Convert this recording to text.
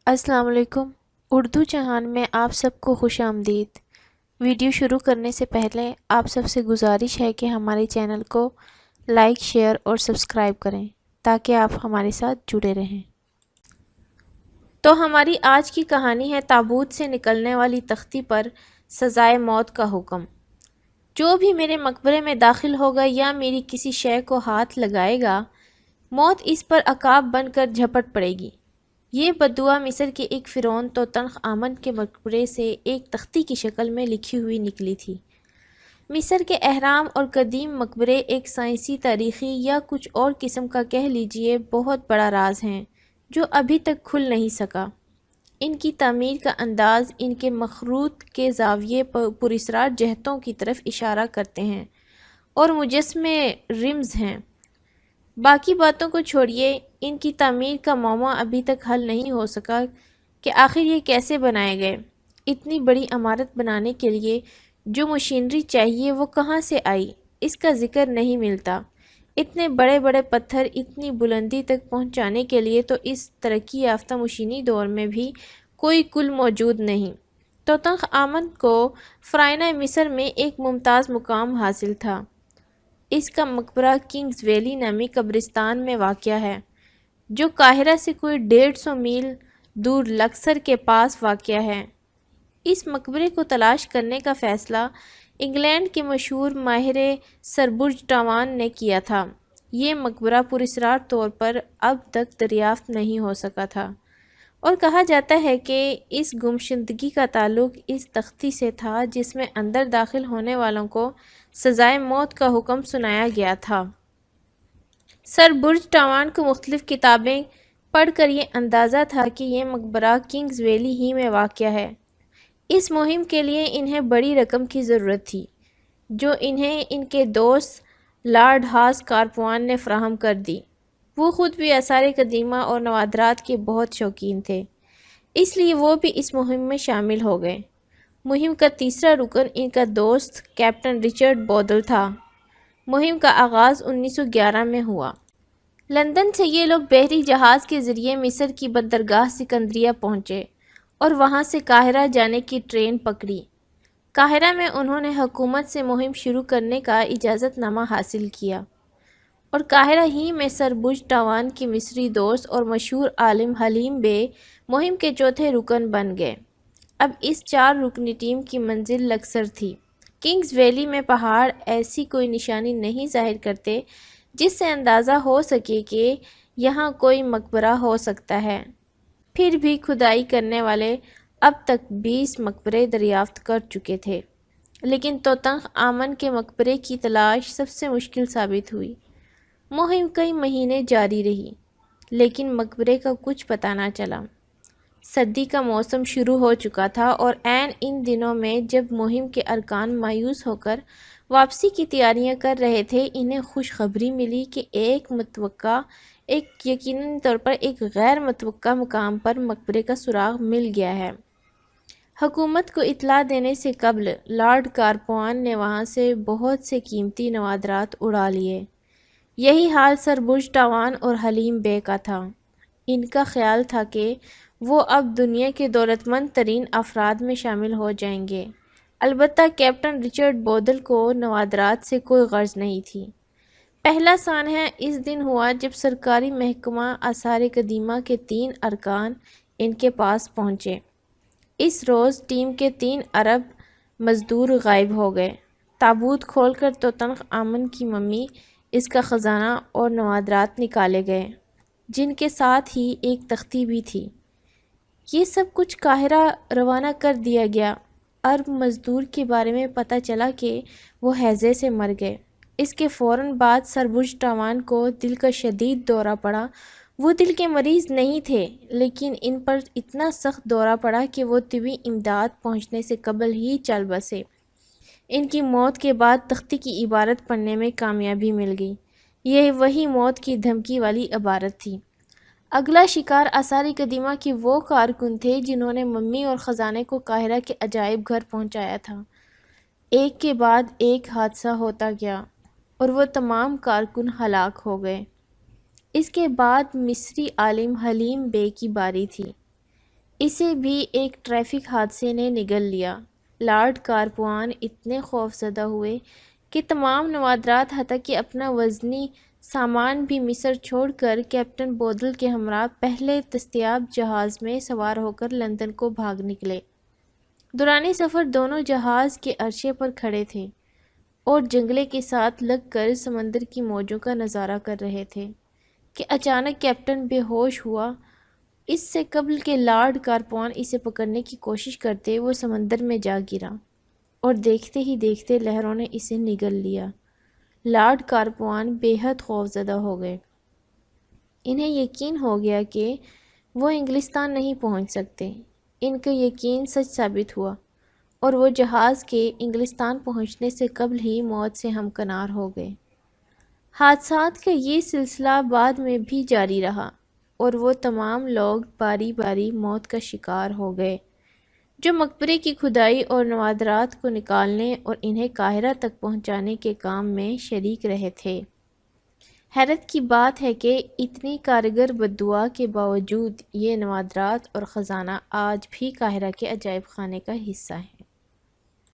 السلام علیکم۔ اردو جہان میں آپ سب کو خوش آمدید۔ ویڈیو شروع کرنے سے پہلے آپ سب سے گزارش ہے کہ ہمارے چینل کو لائک، شیئر اور سبسکرائب کریں تاکہ آپ ہمارے ساتھ جڑے رہیں۔ تو ہماری آج کی کہانی ہے تابوت سے نکلنے والی تختی پر سزائے موت کا حکم۔ جو بھی میرے مقبرے میں داخل ہوگا یا میری کسی شے کو ہاتھ لگائے گا، موت اس پر عقاب بن کر جھپٹ پڑے گی۔ یہ بددعا مصر کے ایک فرعون توتنخ آمن کے مقبرے سے ایک تختی کی شکل میں لکھی ہوئی نکلی تھی۔ مصر کے اہرام اور قدیم مقبرے ایک سائنسی، تاریخی یا کچھ اور قسم کا کہہ لیجئے بہت بڑا راز ہیں جو ابھی تک کھل نہیں سکا۔ ان کی تعمیر کا انداز ان کے مخروط کے زاویے پراسرار جہتوں کی طرف اشارہ کرتے ہیں اور مجسمے رمز ہیں۔ باقی باتوں کو چھوڑیے، ان کی تعمیر کا معمہ ابھی تک حل نہیں ہو سکا کہ آخر یہ کیسے بنائے گئے۔ اتنی بڑی عمارت بنانے کے لیے جو مشینری چاہیے وہ کہاں سے آئی، اس کا ذکر نہیں ملتا۔ اتنے بڑے بڑے پتھر اتنی بلندی تک پہنچانے کے لیے تو اس ترقی یافتہ مشینی دور میں بھی کوئی کل موجود نہیں۔ توتنخ آمن کو فرعونِ مصر میں ایک ممتاز مقام حاصل تھا۔ اس کا مقبرہ کنگز ویلی نامی قبرستان میں واقع ہے، جو قاہرہ سے کوئی 150 میل دور لکسر کے پاس واقع ہے۔ اس مقبرے کو تلاش کرنے کا فیصلہ انگلینڈ کے مشہور ماہر سر برج ٹاوان نے کیا تھا۔ یہ مقبرہ پراسرار طور پر اب تک دریافت نہیں ہو سکا تھا، اور کہا جاتا ہے کہ اس گمشدگی کا تعلق اس تختی سے تھا جس میں اندر داخل ہونے والوں کو سزائے موت کا حکم سنایا گیا تھا۔ سر برج ٹاوان کو مختلف کتابیں پڑھ کر یہ اندازہ تھا کہ یہ مقبرہ کنگز ویلی ہی میں واقع ہے۔ اس مہم کے لیے انہیں بڑی رقم کی ضرورت تھی، جو انہیں ان کے دوست لارڈ ہاس کارپوان نے فراہم کر دی۔ وہ خود بھی آثار قدیمہ اور نوادرات کے بہت شوقین تھے، اس لیے وہ بھی اس مہم میں شامل ہو گئے۔ مہم کا تیسرا رکن ان کا دوست کیپٹن رچرڈ بودل تھا۔ مہم کا آغاز 1911 میں ہوا۔ لندن سے یہ لوگ بحری جہاز کے ذریعے مصر کی بندرگاہ سکندریہ پہنچے اور وہاں سے قاہرہ جانے کی ٹرین پکڑی۔ قاہرہ میں انہوں نے حکومت سے مہم شروع کرنے کا اجازت نامہ حاصل کیا، اور قاہرہ ہی میں سر برج ٹاوان کے مصری دوست اور مشہور عالم حلیم بے مہم کے چوتھے رکن بن گئے۔ اب اس 4 رکنی ٹیم کی منزل لکسر تھی۔ کنگز ویلی میں پہاڑ ایسی کوئی نشانی نہیں ظاہر کرتے جس سے اندازہ ہو سکے کہ یہاں کوئی مقبرہ ہو سکتا ہے۔ پھر بھی کھدائی کرنے والے اب تک 20 مقبرے دریافت کر چکے تھے، لیکن توتنخ آمن کے مقبرے کی تلاش سب سے مشکل ثابت ہوئی۔ مہم کئی مہینے جاری رہی، لیکن مقبرے کا کچھ پتہ نہ چلا۔ سردی کا موسم شروع ہو چکا تھا، اور عین ان دنوں میں جب مہم کے ارکان مایوس ہو کر واپسی کی تیاریاں کر رہے تھے، انہیں خوشخبری ملی کہ یقینی طور پر ایک غیر متوقع مقام پر مقبرے کا سراغ مل گیا ہے۔ حکومت کو اطلاع دینے سے قبل لارڈ کارپوان نے وہاں سے بہت سے قیمتی نوادرات اڑا لیے۔ یہی حال سر برج ٹاوان اور حلیم بے کا تھا۔ ان کا خیال تھا کہ وہ اب دنیا کے دولت مند ترین افراد میں شامل ہو جائیں گے۔ البتہ کیپٹن رچرڈ بودل کو نوادرات سے کوئی غرض نہیں تھی۔ پہلا سانحہ اس دن ہوا جب سرکاری محکمہ آثار قدیمہ کے 3 ارکان ان کے پاس پہنچے۔ اس روز ٹیم کے 3 عرب مزدور غائب ہو گئے۔ تابوت کھول کر توتنخ آمن کی ممی، اس کا خزانہ اور نوادرات نکالے گئے، جن کے ساتھ ہی ایک تختی بھی تھی۔ یہ سب کچھ قاہرہ روانہ کر دیا گیا۔ عرب مزدور کے بارے میں پتہ چلا کہ وہ ہیضے سے مر گئے۔ اس کے فوراً بعد سر برج ٹاوان کو دل کا شدید دورہ پڑا۔ وہ دل کے مریض نہیں تھے، لیکن ان پر اتنا سخت دورہ پڑا کہ وہ طبی امداد پہنچنے سے قبل ہی چل بسے۔ ان کی موت کے بعد تختی کی عبارت پڑھنے میں کامیابی مل گئی۔ یہ وہی موت کی دھمکی والی عبارت تھی۔ اگلا شکار آثار قدیمہ کے وہ کارکن تھے جنہوں نے ممی اور خزانے کو قاہرہ کے عجائب گھر پہنچایا تھا۔ ایک کے بعد ایک حادثہ ہوتا گیا، اور وہ تمام کارکن ہلاک ہو گئے۔ اس کے بعد مصری عالم حلیم بے کی باری تھی۔ اسے بھی ایک ٹریفک حادثے نے نگل لیا۔ لارڈ کارپوان اتنے خوفزدہ ہوئے کہ تمام نوادرات حتیٰ کہ اپنا وزنی سامان بھی مصر چھوڑ کر کیپٹن بودل کے ہمراہ پہلے دستیاب جہاز میں سوار ہو کر لندن کو بھاگ نکلے۔ دوران سفر دونوں جہاز کے عرصے پر کھڑے تھے اور جنگلے کے ساتھ لگ کر سمندر کی موجوں کا نظارہ کر رہے تھے کہ اچانک کیپٹن بے ہوش ہوا۔ اس سے قبل کہ لارڈ کارپوان اسے پکڑنے کی کوشش کرتے وہ سمندر میں جا گرا اور دیکھتے ہی دیکھتے لہروں نے اسے نگل لیا۔ لارڈ کارپوان بے حد خوفزدہ ہو گئے۔ انہیں یقین ہو گیا کہ وہ انگلستان نہیں پہنچ سکتے۔ ان کا یقین سچ ثابت ہوا اور وہ جہاز کے انگلستان پہنچنے سے قبل ہی موت سے ہمکنار ہو گئے۔ حادثات کا یہ سلسلہ بعد میں بھی جاری رہا اور وہ تمام لوگ باری باری موت کا شکار ہو گئے جو مقبرے کی کھدائی اور نوادرات کو نکالنے اور انہیں قاہرہ تک پہنچانے کے کام میں شریک رہے تھے۔ حیرت کی بات ہے کہ اتنی کارگر بددعا کے باوجود یہ نوادرات اور خزانہ آج بھی قاہرہ کے عجائب خانے کا حصہ ہیں۔